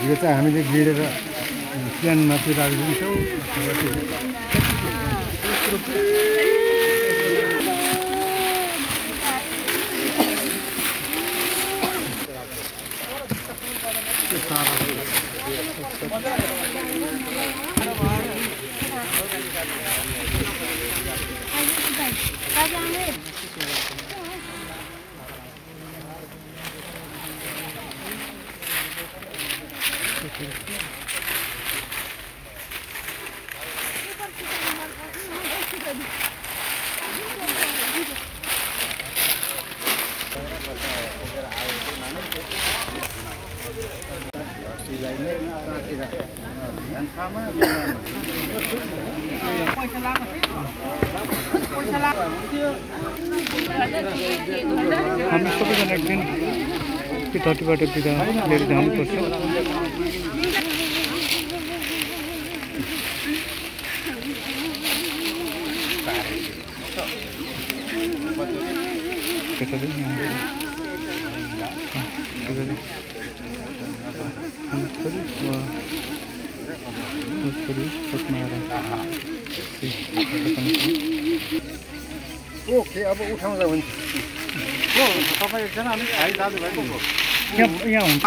यो चाहिँ हामीले गिडेर क्यानमाथि राखिदिन्छौँ। हामी सबैजना एकदिन त्यो तटीबाट बिदा लिएर जानुपर्छ। ओके, अब उठाउँदा हुन्छ। तपाईँ एकजना हामी भाइ दाजुभाइ को यहाँ हुन्छ।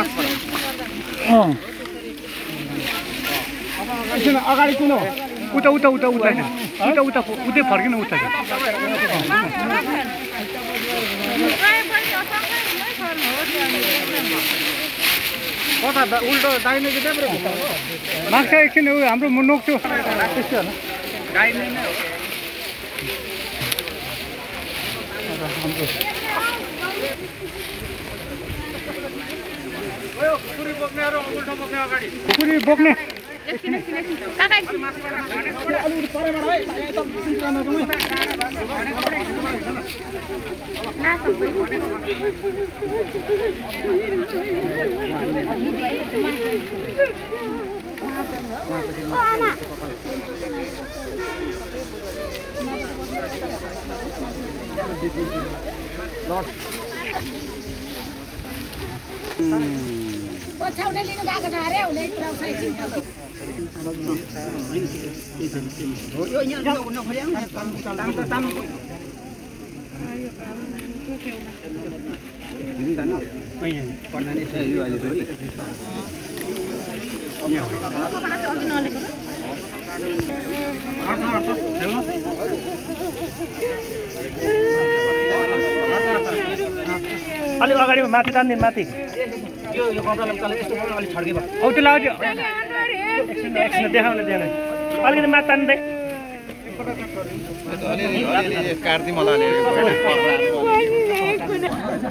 एकछिन अगाडि किन उता उता उता उता उता उता उतै फर्किन उता कता उल्टो दाहिने कि देब्रे माग्छ एकछिन हाम्रो नोक थियो त्यस्तै होला। दाहिने नै हो। खुकुरी बोक्नेहरू उल्टो बोक्ने अगाडि खुकुरी बोक्ने पछाउडे लिनु गएको छ अरे हुने अलि अगाडि माथि तान्दिन माथि यो कपडालाई तल यस्तो गर्नु अलि छड्के भयो। औ त्यो लाग्यो एकछिन देखाउन दिएन अलिकति माथि तान्दै अलि काट्दै मलाई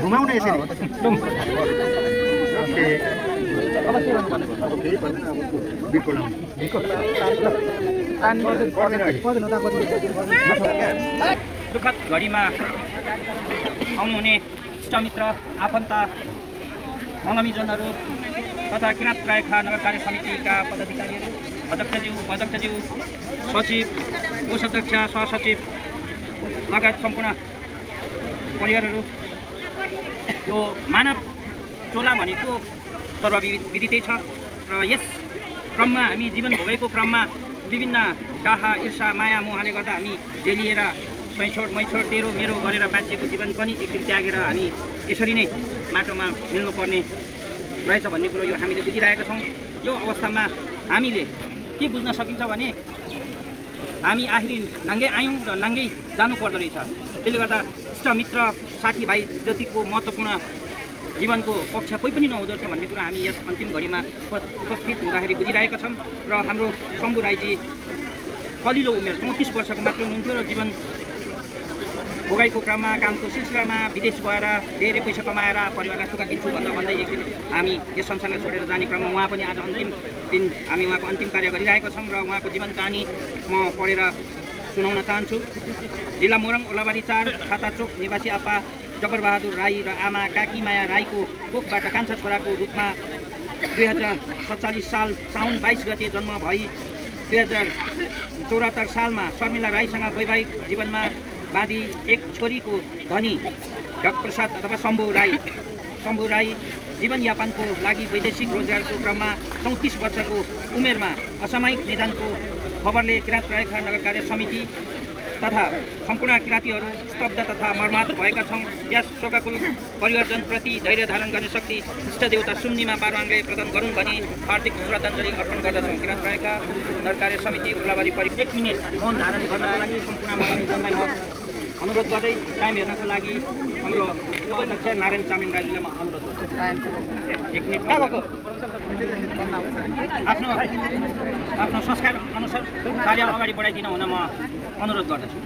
घुमाउने यसरी दुःखद घडीमा आउनुहुने इष्टमित्र आफन्त मङ्गमीजनहरू तथा किराँत रायखा नगर कार्य समितिका पदाधिकारीहरू अध्यक्षज्यू सचिव कोषाध्यक्ष सहसचिव लगायत सम्पूर्ण परिवारहरू यो मानव चोला भनेको सर्वविदितै छ र यस क्रममा हामी जीवन भोगेको क्रममा विभिन्न डाहा ईर्षा माया मोहले गर्दा हामी जेलिएर मैछोड तेरो मेरो गरेर बाँचेको जीवन पनि एकदिन त्यागेर हामी यसरी नै माटोमा मिल्नुपर्ने रहेछ भन्ने कुरो यो हामीले बुझिरहेका छौँ। यो अवस्थामा हामीले के बुझ्न सकिन्छ भने हामी आखिर नाङ्गै आयौँ र नाङ्गै जानु पर्दो रहेछ। त्यसले गर्दा इष्टमित्र साथीभाइ जतिको महत्त्वपूर्ण जीवनको पक्ष कोही पनि नहुँदो रहेछ भन्ने कुरा हामी यस अन्तिम घडीमा उपस्थित हुँदाखेरि बुझिरहेका छौँ। र हाम्रो शम्भु राईजी कलिलो उमेर 34 वर्षको मात्र हुनुहुन्थ्यो र जीवन भोगाइको क्रममा कामको सिलसिलामा विदेश गएर धेरै पैसा कमाएर परिवारलाई सुख दिन्छु भन्दै एक दिन हामी यस संसारलाई छोडेर जाने क्रममा उहाँ पनि आज अन्तिम दिन हामी उहाँको अन्तिम कार्य गरिरहेका छौँ र उहाँको जीवन कहानी म पढेर सुनाउन चाहन्छु। जिल्ला मोरङ ओलाबारी 4 छाताचोक निवासी आपा जबरबहादुर राई र आमा काकी माया राईको कोखबाट कान्छा छोराको रूपमा 2047 साल साउन 22 गते जन्म भई 2074 सालमा शर्मिला राईसँग वैवाहिक जीवनमा बाँधी एक छोरीको धनी ढकप्रसाद अथवा शम्भु राई जीवनयापनको लागि वैदेशिक रोजगारको क्रममा 34 वर्षको उमेरमा असामयिक निधनको खबरले किराँत राईखा नगर कार्य समिति तथा सम्पूर्ण किराँतीहरू स्तब्ध तथा मर्माहत भएका छौँ। यस शोकाकुल परिवर्तनप्रति धैर्य धारण गर्ने शक्ति इष्ट देवता सुम्निमा पारवानले प्रदान गरून् भनी हार्दिक श्रद्धाञ्जली अर्पण गर्दछौँ। किराँत राईखा नगर कार्य समिति ओलाबारी परिवेश 1 मिनेट मौन धारण गर्नको लागि सम्पूर्ण महानुभावलाई म अनुरोध गर्दै टाइम हेर्नको लागि हाम्रो उपाध्यक्ष नारायण चामिन राईलाई म अनुरोध गर्छु। 1 मिनेट आफ्नो संस्कार अनुसार कार्य अगाडि बढाइदिन हुन म अनुरोध गर्दछु।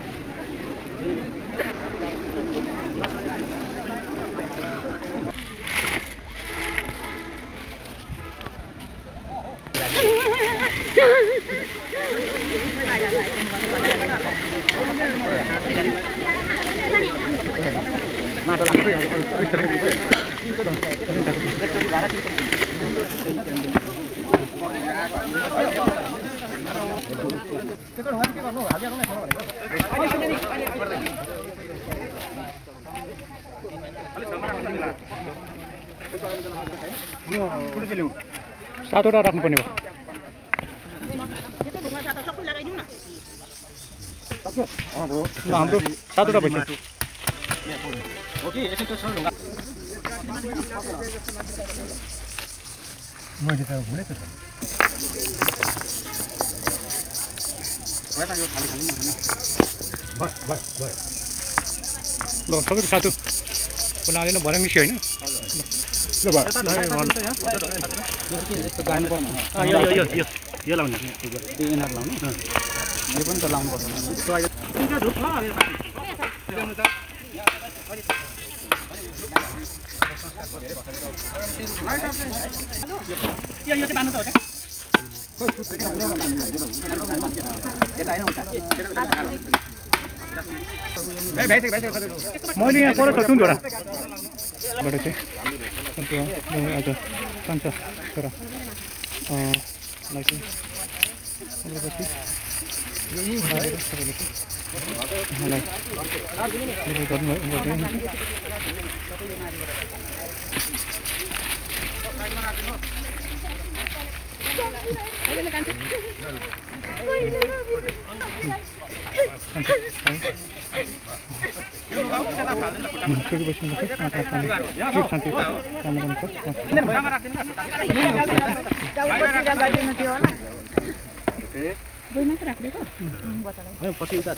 सातवटा राख्नुपर्ने हो। हाम्रो सातवटा भइसक्यो। मैले त भुलेको छु। ल सबैको सातो बनाएर भरे मिस्यो होइन। ल भयो यो लाउने लाउने यो पनि त लाउनु पर्छ। मैले यहाँ पर सक्छु नि छोरा बाट चाहिँ आज कान्छा छोरा पछि उता